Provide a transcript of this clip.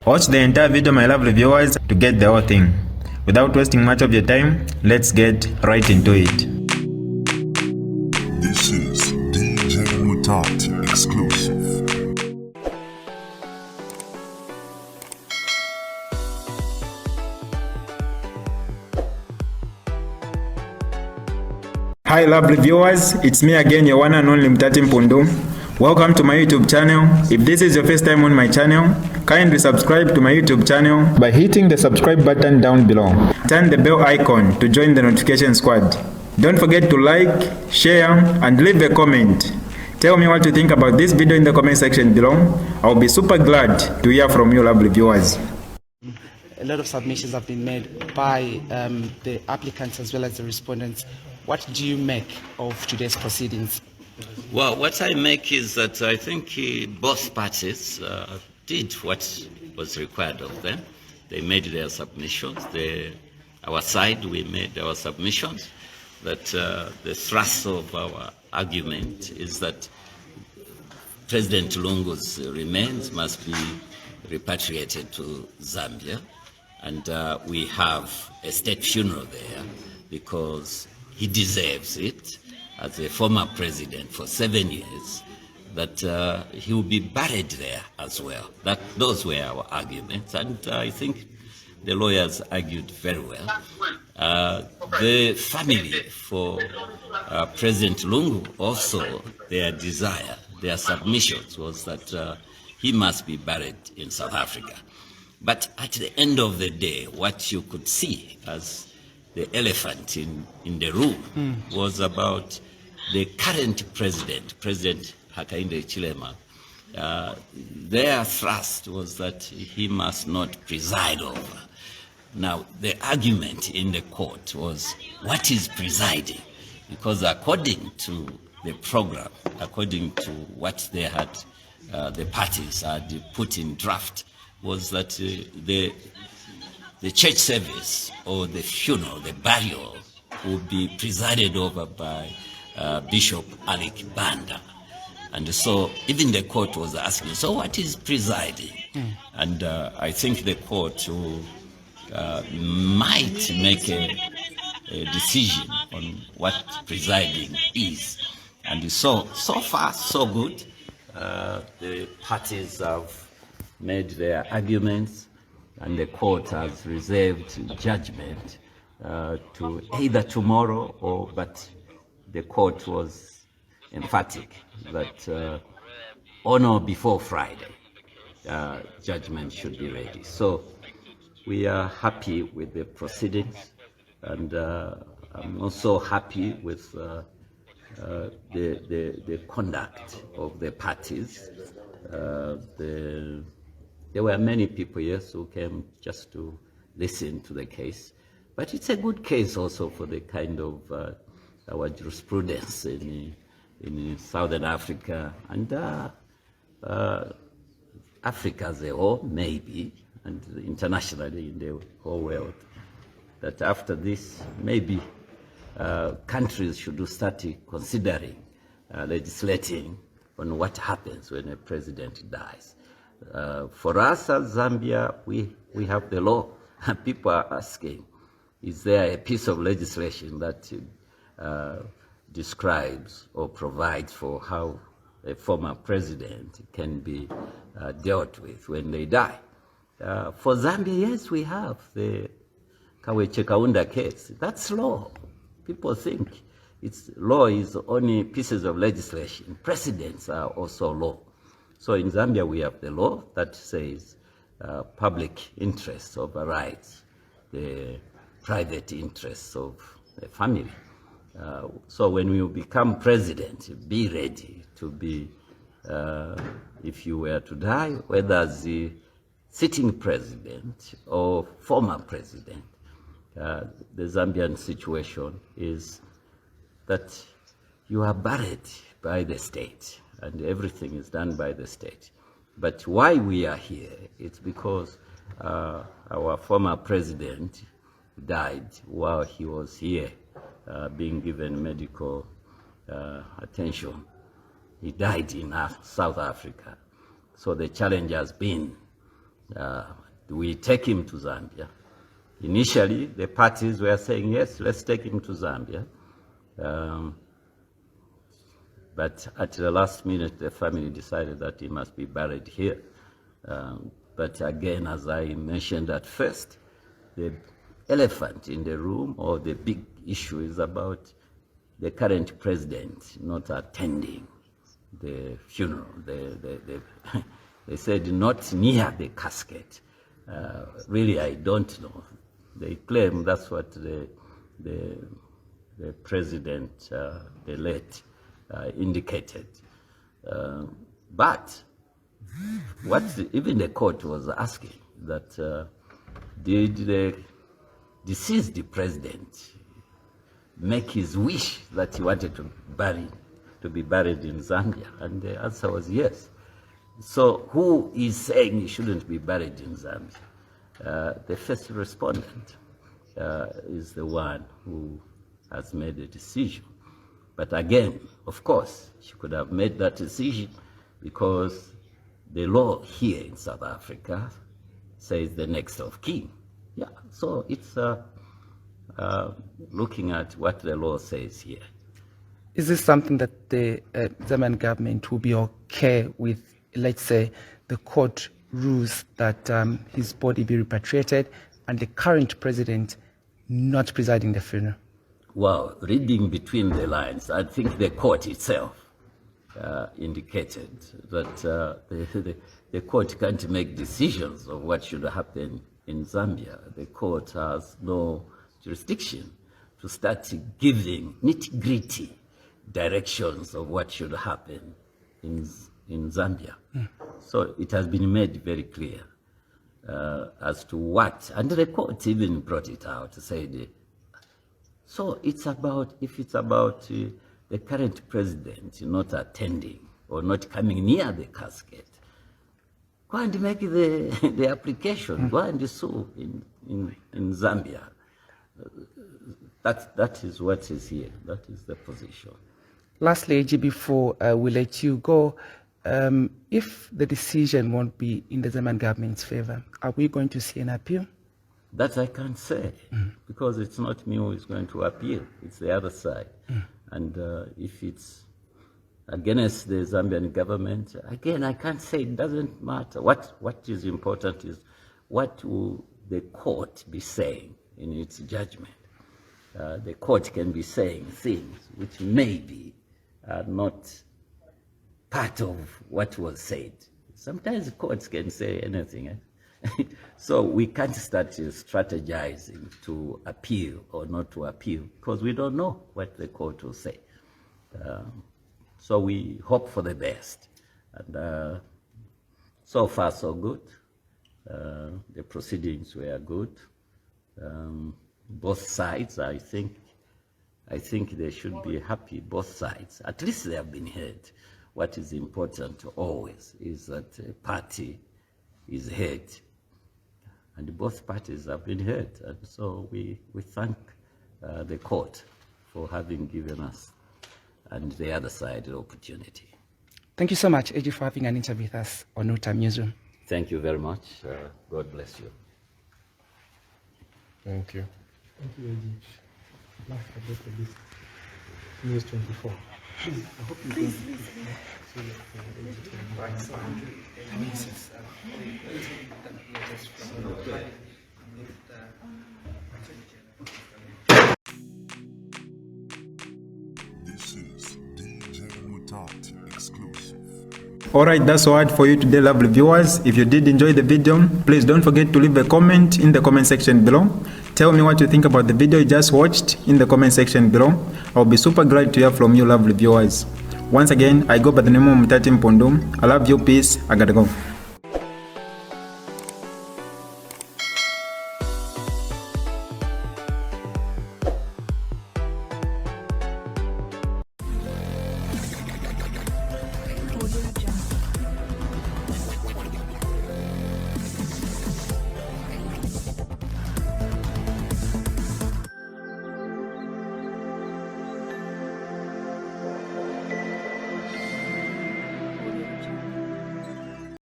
Watch the entire video, my lovely viewers, to get the whole thing. Without wasting much of your time, let's get right into it. This is DJ Mutati exclusive. Hi lovely viewers, it's me again, your one and only Mutati Mpundu. Welcome to my YouTube channel. If this is your first time on my channel, kindly subscribe to my YouTube channel by hitting the subscribe button down below. Turn the bell icon to join the notification squad. Don't forget to like, share, and leave a comment. Tell me what you think about this video in the comment section below. I'll be super glad to hear from you lovely viewers. A lot of submissions have been made by the applicants as well as the respondents. What do you make of today's proceedings? Well, what I make is that I think both parties did what was required of them. They made their submissions. Our side, we made our submissions. That the thrust of our argument is that President Lungu's remains must be repatriated to Zambia. And we have a state funeral there because he deserves it. As a former president for 7 years, that he will be buried there as well. Those were our arguments, and I think the lawyers argued very well. The family for President Lungu also, their desire, their submissions was that he must be buried in South Africa. But at the end of the day, what you could see as the elephant in the room was about the current president, President Hakainde Hichilema. Their thrust was that he must not preside over. Now, the argument in the court was, what is presiding? Because according to the program, according to what they had, the parties had put in draft, was that the church service or the funeral, the burial, would be presided over by Bishop Alec Banda. And so even the court was asking, so what is presiding? And I think the court might make a decision on what presiding is. And so far, so good. The parties have made their arguments, and the court has reserved judgment to either tomorrow but the court was emphatic that on or before Friday, judgment should be ready. So we are happy with the proceedings, and I'm also happy with the conduct of the parties. There were many people, yes, who came just to listen to the case, but it's a good case also for the kind of our jurisprudence in Southern Africa and Africa as a whole, maybe, and internationally in the whole world, that after this, maybe countries should start considering legislating on what happens when a president dies. For us as Zambia, we have the law. People are asking, is there a piece of legislation that describes or provides for how a former president can be dealt with when they die? For Zambia, yes, we have the Kaweche Kaunda case. That's law. People think law is only pieces of legislation. Precedents are also law. So in Zambia, we have the law that says public interests overrides the private interests of the family. So when you become president, be ready to be, if you were to die, whether as the sitting president or former president, the Zambian situation is that you are buried by the state and everything is done by the state. But why we are here, it's because our former president died while he was here being given medical attention. He died in South Africa. So the challenge has been we take him to Zambia. Initially, the parties were saying, yes, let's take him to Zambia. But at the last minute, the family decided that he must be buried here. But again, as I mentioned at first, the elephant in the room, or the big issue, is about the current president not attending the funeral. They said not near the casket. Really, I don't know. They claim that's what the president, the late, indicated. But what even the court was asking, that did the deceased president make his wish that he wanted to be buried in Zambia? And the answer was yes. So who is saying he shouldn't be buried in Zambia? The first respondent is the one who has made the decision. But again, of course, she could have made that decision because the law here in South Africa says the next of kin. Yeah, so it's looking at what the law says here. Is this something that the Zambian government will be okay with, let's say, the court rules that his body be repatriated and the current president not presiding the funeral? Well, reading between the lines, I think the court itself indicated that the court can't make decisions of what should happen in Zambia. The court has no jurisdiction to start giving nitty-gritty directions of what should happen in Zambia. So it has been made very clear as to what, and the court even brought it out, said, so it's about, if it's about the current president not attending or not coming near the casket, go and make the application, go and sue in Zambia. That is what is here, that is the position. Lastly, AG, before we let you go, if the decision won't be in the Zambian government's favor, are we going to see an appeal? That I can't say, because it's not me who is going to appeal, it's the other side. And if it's against the Zambian government, again, I can't say, it doesn't matter. What is important is what will the court be saying in its judgment. The court can be saying things which maybe are not part of what was said. Sometimes the courts can say anything. So we can't start strategizing to appeal or not to appeal because we don't know what the court will say. So we hope for the best. And so far, so good. The proceedings were good. Both sides, I think they should be happy, both sides. At least they have been heard. What is important always is that a party is heard. And both parties have been heard. And so we thank the court for having given us and the other side the opportunity. Thank you so much, AG, for having an interview with us on No Time Newsroom. Thank you very much. God bless you. Thank you. Thank you, AG. Last about this News 24. I hope you please. This is DJ Mutati exclusive. Alright, that's all for you today, lovely viewers. If you did enjoy the video, please don't forget to leave a comment in the comment section below. Tell me what you think about the video you just watched in the comment section below. I'll be super glad to hear from you, lovely viewers. Once again, I go by the name of Mutati Mpundu. I love you, peace, I gotta go.